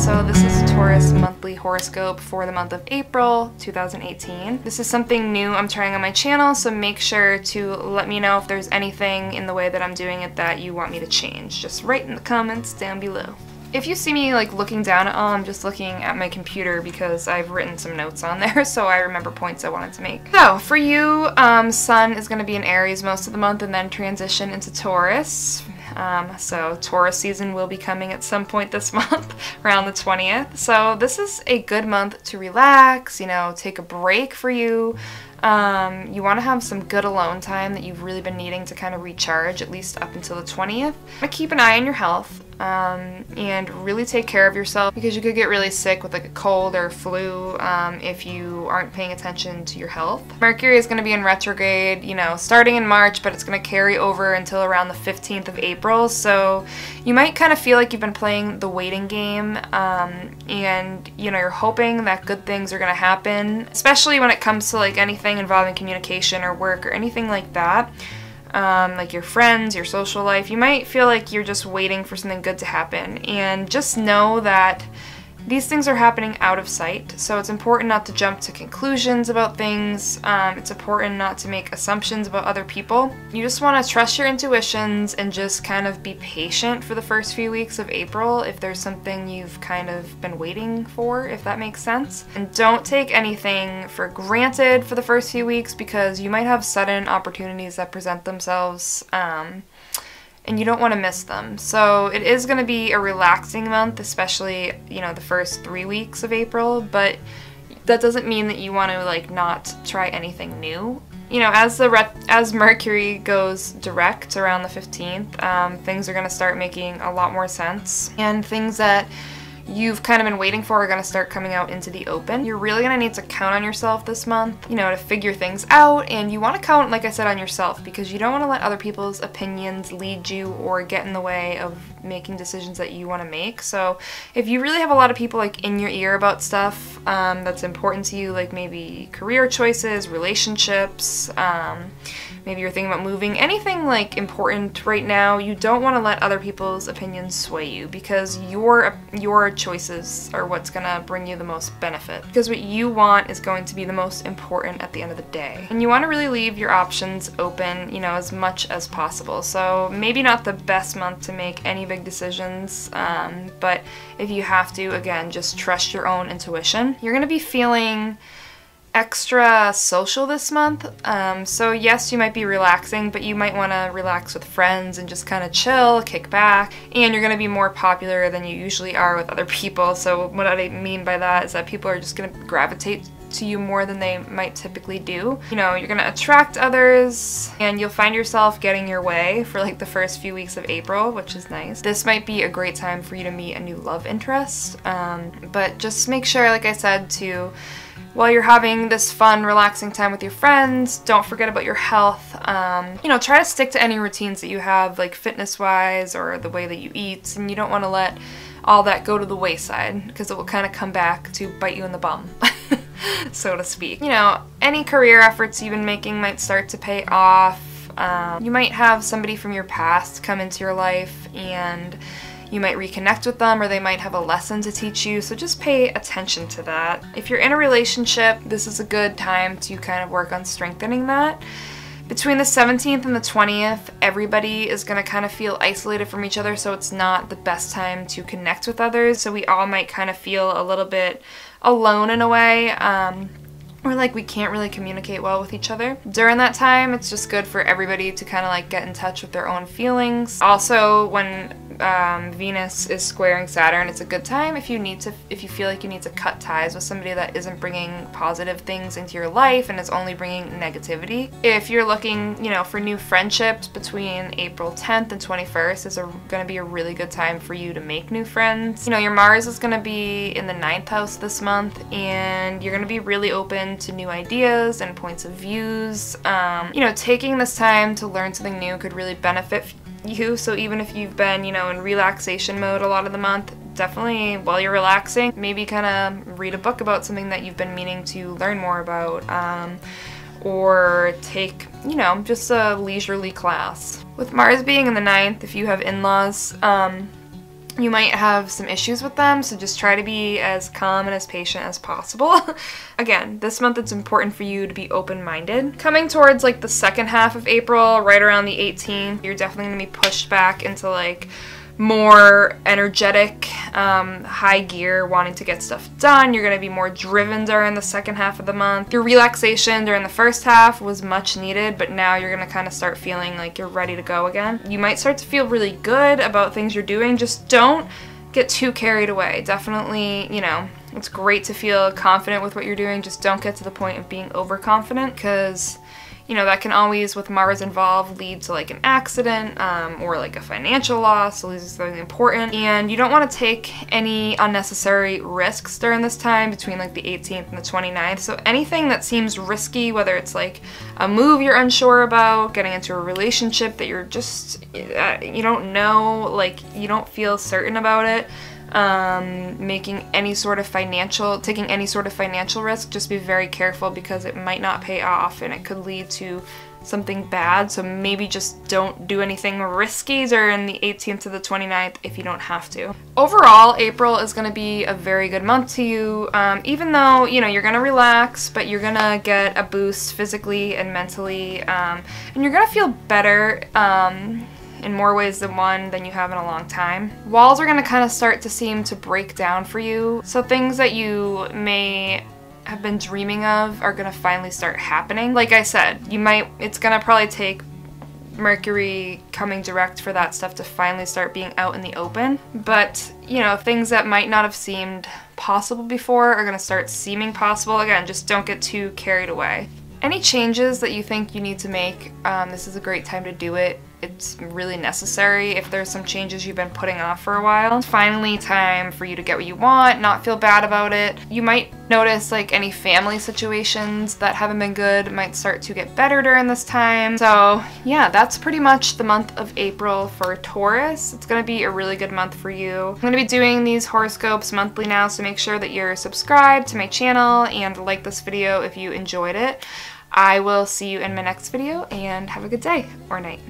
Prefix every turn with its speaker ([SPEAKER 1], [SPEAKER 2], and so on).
[SPEAKER 1] so this is Taurus monthly horoscope for the month of April 2018. This is something new I'm trying on my channel, so make sure to let me know if there's anything in the way that I'm doing it that you want me to change. Just write in the comments down below. If you see me like looking down at all, I'm just looking at my computer because I've written some notes on there so I remember points I wanted to make. So for you, Sun is going to be in Aries most of the month and then transition into Taurus. So Taurus season will be coming at some point this month, around the 20th. So this is a good month to relax, you know, take a break for you. You want to have some good alone time that you've really been needing to kind of recharge, at least up until the 20th. But keep an eye on your health, and really take care of yourself because you could get really sick with like a cold or flu if you aren't paying attention to your health. Mercury is going to be in retrograde, you know, starting in March, but it's going to carry over until around the 15th of April, so you might kind of feel like you've been playing the waiting game, and you know, you're hoping that good things are going to happen, especially when it comes to like anything involving communication or work or anything like that. Like your friends, your social life, you might feel like you're just waiting for something good to happen, and just know that these things are happening out of sight, so it's important not to jump to conclusions about things. It's important not to make assumptions about other people. You just want to trust your intuitions and just kind of be patient for the first few weeks of April if there's something you've kind of been waiting for, if that makes sense. And don't take anything for granted for the first few weeks because you might have sudden opportunities that present themselves, and you don't want to miss them. So it is going to be a relaxing month, especially, you know, the first 3 weeks of April, but that doesn't mean that you want to like not try anything new. You know, as Mercury goes direct around the 15th, things are going to start making a lot more sense, and things that you've kind of been waiting for are going to start coming out into the open. You're really going to need to count on yourself this month, you know, to figure things out, and you want to count, like I said, on yourself because you don't want to let other people's opinions lead you or get in the way of making decisions that you want to make. So if you really have a lot of people like in your ear about stuff that's important to you, like maybe career choices, relationships, maybe you're thinking about moving, anything like important right now, you don't want to let other people's opinions sway you because your choices are what's going to bring you the most benefit, because what you want is going to be the most important at the end of the day. And you want to really leave your options open, you know, as much as possible. So maybe not the best month to make any big decisions, but if you have to, again, just trust your own intuition. You're going to be feeling extra social this month, so yes, you might be relaxing, but you might want to relax with friends and just kind of chill, kick back, and you're going to be more popular than you usually are with other people. So what I mean by that is that people are just going to gravitate to you more than they might typically do. You know, you're going to attract others, and you'll find yourself getting your way for like the first few weeks of April, which is nice. This might be a great time for you to meet a new love interest, but just make sure, like I said, while you're having this fun, relaxing time with your friends, don't forget about your health. You know, try to stick to any routines that you have, like fitness-wise or the way that you eat, and you don't want to let all that go to the wayside because it will kind of come back to bite you in the bum, so to speak. You know, any career efforts you've been making might start to pay off. You might have somebody from your past come into your life and you might reconnect with them, or they might have a lesson to teach you, so just pay attention to that. If you're in a relationship, this is a good time to kind of work on strengthening that. Between the 17th and the 20th, everybody is going to kind of feel isolated from each other, so it's not the best time to connect with others, so we all might kind of feel a little bit alone in a way, or like we can't really communicate well with each other. During that time, it's just good for everybody to kind of like get in touch with their own feelings. Also, when Venus is squaring Saturn, it's a good time if you feel like you need to cut ties with somebody that isn't bringing positive things into your life and is only bringing negativity. If you're looking, you know, for new friendships between April 10th and 21st is going to be a really good time for you to make new friends. You know, your Mars is going to be in the 9th house this month, and you're going to be really open to new ideas and points of views. You know, taking this time to learn something new could really benefit you, so even if you've been, you know, in relaxation mode a lot of the month, definitely while you're relaxing, maybe kind of read a book about something that you've been meaning to learn more about, or take, you know, just a leisurely class. With Mars being in the 9th, if you have in-laws, You might have some issues with them, so just try to be as calm and as patient as possible. Again, this month it's important for you to be open-minded. Coming towards like the second half of April, right around the 18th, you're definitely going to be pushed back into like more energetic, high gear, wanting to get stuff done. You're going to be more driven during the second half of the month. Your relaxation during the first half was much needed, but now you're going to kind of start feeling like you're ready to go again. You might start to feel really good about things you're doing. Just don't get too carried away. Definitely, you know, it's great to feel confident with what you're doing. Just don't get to the point of being overconfident, because you know, that can always, with Mars involved, lead to like an accident or like a financial loss, losing something important. And you don't want to take any unnecessary risks during this time between like the 18th and the 29th. So anything that seems risky, whether it's like a move you're unsure about, getting into a relationship that you're just, you don't know, like you don't feel certain about it, taking any sort of financial risk, just be very careful, because it might not pay off and it could lead to something bad. So maybe just don't do anything risky during the 18th to the 29th if you don't have to. Overall, April is going to be a very good month to you, even though, you know, you're going to relax, but you're going to get a boost physically and mentally, and you're going to feel better in more ways than one than you have in a long time. Walls are gonna kind of start to seem to break down for you. So things that you may have been dreaming of are gonna finally start happening. Like I said, it's gonna probably take Mercury coming direct for that stuff to finally start being out in the open. But, you know, things that might not have seemed possible before are gonna start seeming possible. Again, just don't get too carried away. Any changes that you think you need to make, this is a great time to do it. It's really necessary if there's some changes you've been putting off for a while. It's finally time for you to get what you want, not feel bad about it. You might notice like any family situations that haven't been good might start to get better during this time. So yeah, that's pretty much the month of April for Taurus. It's gonna be a really good month for you. I'm gonna be doing these horoscopes monthly now, so make sure that you're subscribed to my channel and like this video if you enjoyed it. I will see you in my next video, and have a good day or night.